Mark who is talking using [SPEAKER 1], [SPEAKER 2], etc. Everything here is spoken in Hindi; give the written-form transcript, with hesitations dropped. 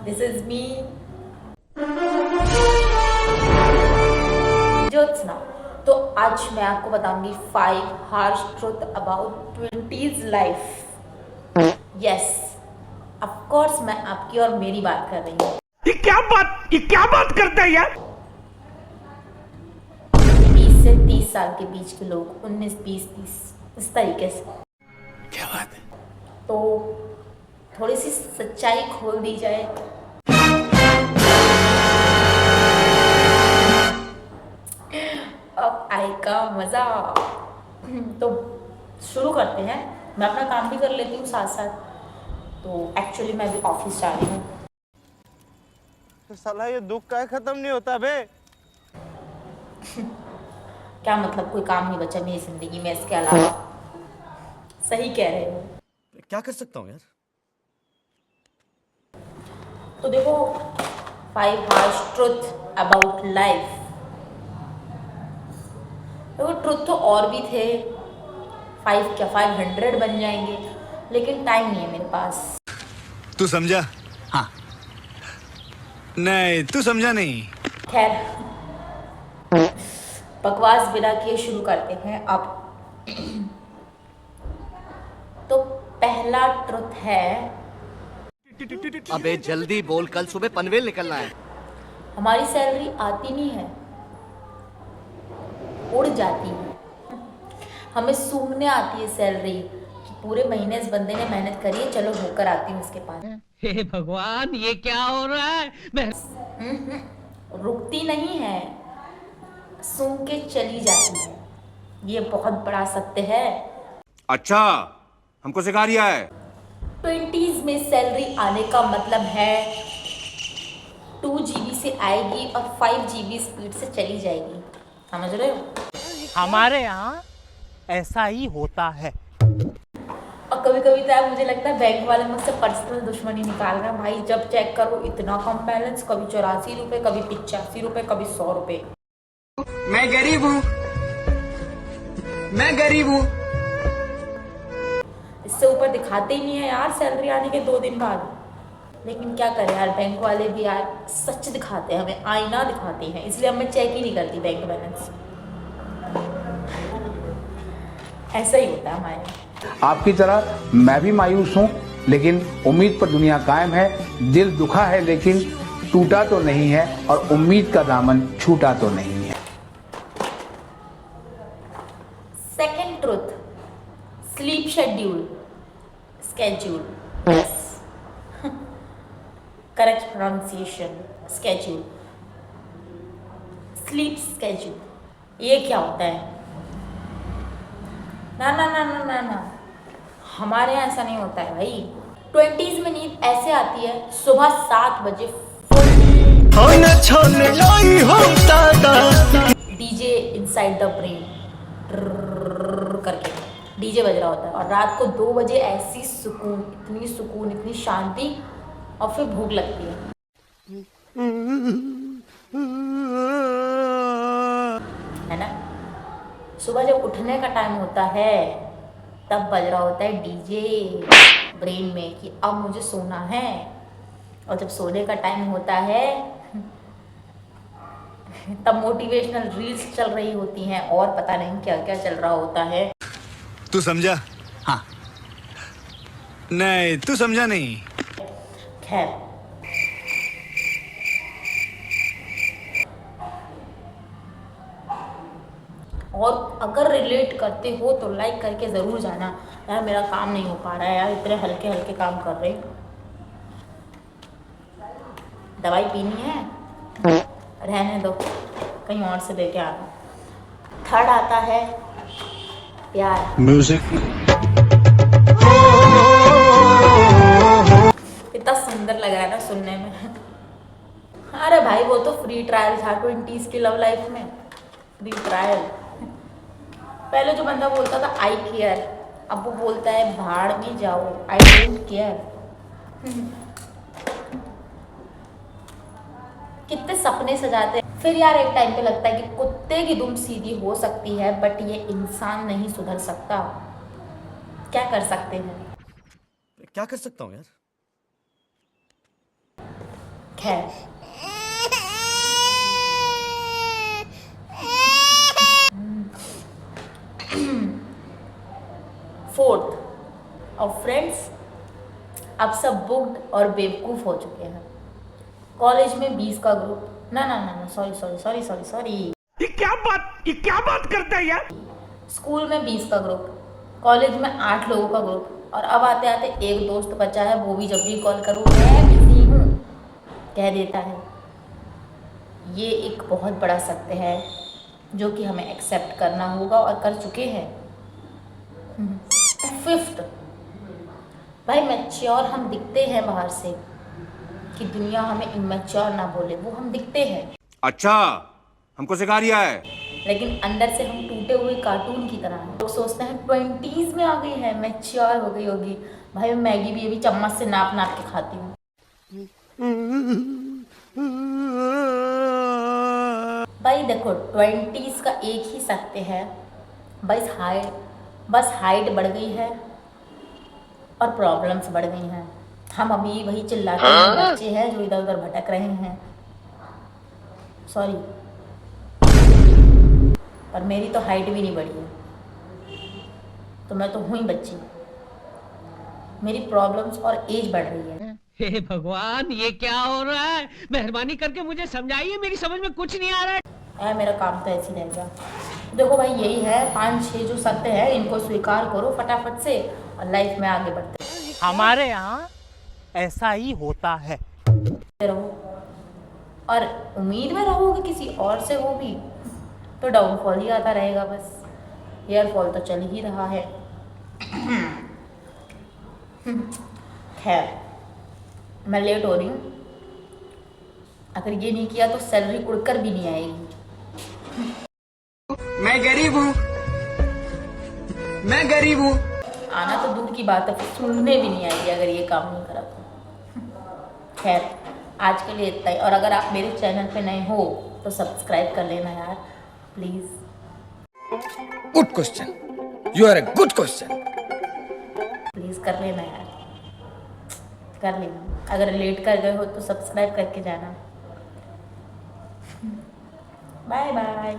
[SPEAKER 1] This is me Jyotsna. तो आज मैं आपको बताऊंगी 5 harsh truth about 20s life. Yes, of course मैं आपकी और मेरी बात कर रही हूँ।
[SPEAKER 2] ये क्या बात करता है यार।
[SPEAKER 1] 20 से 30 साल के बीच के लोग, 19, 20, 30, इस तरीके से।
[SPEAKER 2] क्या बात है।
[SPEAKER 1] तो थोड़ी सी सच्चाई खोल दी जाए। अब आएगा मजा। तो शुरू करते हैं। मैं अपना काम भी कर लेती हूँ साथ साथ। तो एक्चुअली मैं भी ऑफिस जा रही हूँ।
[SPEAKER 3] तो साला ये दुख का खत्म नहीं होता बे।
[SPEAKER 1] क्या मतलब, कोई काम नहीं बचा मेरी जिंदगी में इसके अलावा? सही कह रहे हो।
[SPEAKER 2] क्या कर सकता हूँ यार।
[SPEAKER 1] तो देखो, 5 हार्श ट्रुथ अबाउट लाइफ। देखो, ट्रुथ तो और भी थे। 5 क्या 500 बन जाएंगे, लेकिन टाइम नहीं है मेरे पास।
[SPEAKER 4] तू समझा?
[SPEAKER 2] हाँ।
[SPEAKER 4] नहीं, तू समझा नहीं।
[SPEAKER 1] खैर, बकवास बिना किए शुरू करते हैं अब। तो पहला ट्रुथ है,
[SPEAKER 5] अबे जल्दी बोल, कल सुबह पनवेल निकलना है।
[SPEAKER 1] हमारी सैलरी आती नहीं है, उड़ जाती है। हमें सूंघने आती है सैलरी कि पूरे महीने इस बंदे ने मेहनत करी है, चलो होकर आती हूँ उसके पास।
[SPEAKER 6] हे भगवान, ये क्या हो रहा है? मैं
[SPEAKER 1] रुकती नहीं है, सूंघ के चली जाती है। ये बहुत बड़ा सत्य है।
[SPEAKER 4] अच्छा, हमको सिखा रिया है।
[SPEAKER 1] 20s में सैलरी आने का मतलब है 2 GB से आएगी और 5 GB स्पीड से चली जाएगी। समझ रहे हो?
[SPEAKER 3] हमारे यहाँ ऐसा ही होता है।
[SPEAKER 1] और कभी कभी तो यार मुझे लगता है बैंक वाले मुझसे पर्सनल दुश्मनी निकाल रहे हैं भाई। जब चेक करो इतना कम बैलेंस, कभी 84 रुपये, कभी 85 रुपये, कभी 100 रुपये।
[SPEAKER 7] मैं गरीब हूँ, मैं गरीब हूँ।
[SPEAKER 1] इससे ऊपर दिखाते ही नहीं है यार सैलरी आने के 2 दिन बाद। लेकिन क्या करें यार, बैंक वाले भी यार सच दिखाते हैं, हमें आईना दिखाते हैं, इसलिए मैं चेक ही नहीं करती बैंक बैलेंस। ऐसा ही होता है हमारे।
[SPEAKER 8] आपकी तरह मैं भी मायूस हूं, लेकिन उम्मीद पर दुनिया कायम है। दिल दुखा है लेकिन टूटा तो नहीं है, और उम्मीद का दामन छूटा तो नहीं है।
[SPEAKER 1] Second truth, sleep schedule schedule. Yes, correct pronunciation, schedule, sleep schedule. ये क्या होता है? ना ना ना ना ना ना, हमारे यहाँ ऐसा नहीं होता है भाई। 20s में नींद ऐसे आती है, सुबह 7 बजे डीजे इनसाइड द ब्रेन करके डीजे बज रहा होता है, और रात को 2 बजे ऐसी सुकून, इतनी शांति, और फिर भूख लगती है ना? सुबह जब उठने का टाइम होता है तब बज रहा होता है डीजे ब्रेन में कि अब मुझे सोना है। और जब सोने का टाइम होता है तब मोटिवेशनल रील्स चल रही होती हैं और पता नहीं क्या क्या चल रहा होता है।
[SPEAKER 4] तू समझा?
[SPEAKER 5] हाँ।
[SPEAKER 4] नहीं, तू समझा नहीं।
[SPEAKER 1] खैर, और अगर रिलेट करते हो तो लाइक करके ज़रूर जाना यार। मेरा काम नहीं हो पा रहा है यार, इतने हल्के हल्के काम कर रहे। दवाई पीनी है, रहने दो, कहीं और से लेके आना। थर्ड आता है प्यार।
[SPEAKER 4] म्यूजिक।
[SPEAKER 1] इतना सुंदर लग रहा है ना सुनने में। अरे भाई, वो तो फ्री ट्रायल था 20s की लव लाइफ में। Free trial. पहले जो बंदा बोलता था आई केयर, अब वो बोलता है भाड़ में जाओ, आई डोंट केयर। कितने सपने सजाते हैं, फिर यार एक टाइम पे लगता है कि कुत्ते की दुम सीधी हो सकती है, बट ये इंसान नहीं सुधर सकता। क्या कर सकते हैं?
[SPEAKER 2] क्या कर सकता हूँ यार।
[SPEAKER 1] खैर, फोर्थ और फ्रेंड्स, अब सब बुक्ड और बेवकूफ़ हो चुके हैं। कॉलेज में 20 का ग्रुप, ना सॉरी,
[SPEAKER 2] ये क्या बात करता है यार?
[SPEAKER 1] स्कूल में 20 का ग्रुप, कॉलेज में 8 लोगों का ग्रुप, और अब आते आते एक दोस्त बचा है, वो भी जब भी कॉल करूँ मैं बिजी हूँ कह देता है। ये एक बहुत बड़ा सत्य है जो कि हमें एक्सेप्ट करना होगा और कर चुके हैं। फिफ्थ, भाई मैच्योर हम दिखते हैं बाहर से, कि दुनिया हमें इमेच्योर ना बोले, वो हम दिखते हैं,
[SPEAKER 4] अच्छा, हमको सिखा रिया है।
[SPEAKER 1] लेकिन अंदर से हम टूटे हुए कार्टून की तरह हैं। लोग सोचते हैं 20s में आ गई है, मैच्योर हो गई होगी। भाई मैं मैगी भी अभी चम्मच से नाप नाप के खाती हूँ। भाई देखो 20s का एक ही सत्य है, बस हाइट बढ़ गई है और प्रॉब्लम्स बढ़ गई हैं। हम अभी वही चिल्लाते हैं बच्चे हैं जो इधर उधर भटक रहे हैं। सॉरी, पर मेरी तो हाइट भी नहीं बढ़ी है, तो मैं तो हूँ ही बच्ची। मेरी प्रॉब्लम्स और एज बढ़ रही है।
[SPEAKER 6] हे भगवान, ये क्या हो रहा है? मेहरबानी करके मुझे समझाइए, मेरी समझ में कुछ नहीं आ रहा है।
[SPEAKER 1] मेरा काम तो ऐसे ही रहेगा। देखो भाई, यही है 5-6 जो सत्य है, इनको स्वीकार करो फटाफट से और लाइफ में आगे बढ़ते
[SPEAKER 3] हमारे यहाँ ऐसा ही होता है।
[SPEAKER 1] रहो। और उम्मीद में रहोगे किसी और से, वो भी तो डाउनफॉल ही आता रहेगा। बस एयरफॉल तो चल ही रहा है। खैर, मैं लेट हो रही हूँ। अगर ये नहीं किया तो सैलरी उड़कर भी नहीं आएगी।
[SPEAKER 7] मैं गरीब हूँ।
[SPEAKER 1] आना तो दूर की बात है, फिर सुनने भी नहीं आएगी अगर ये काम नहीं करा तो। खैर, आज के लिए इतना ही। और अगर आप मेरे चैनल पे नए हो तो सब्सक्राइब कर लेना यार, please.
[SPEAKER 5] Good question, you are a good question.
[SPEAKER 1] Please कर लेना यार, कर लेना। अगर लेट कर गए हो तो सब्सक्राइब करके जाना। Bye bye.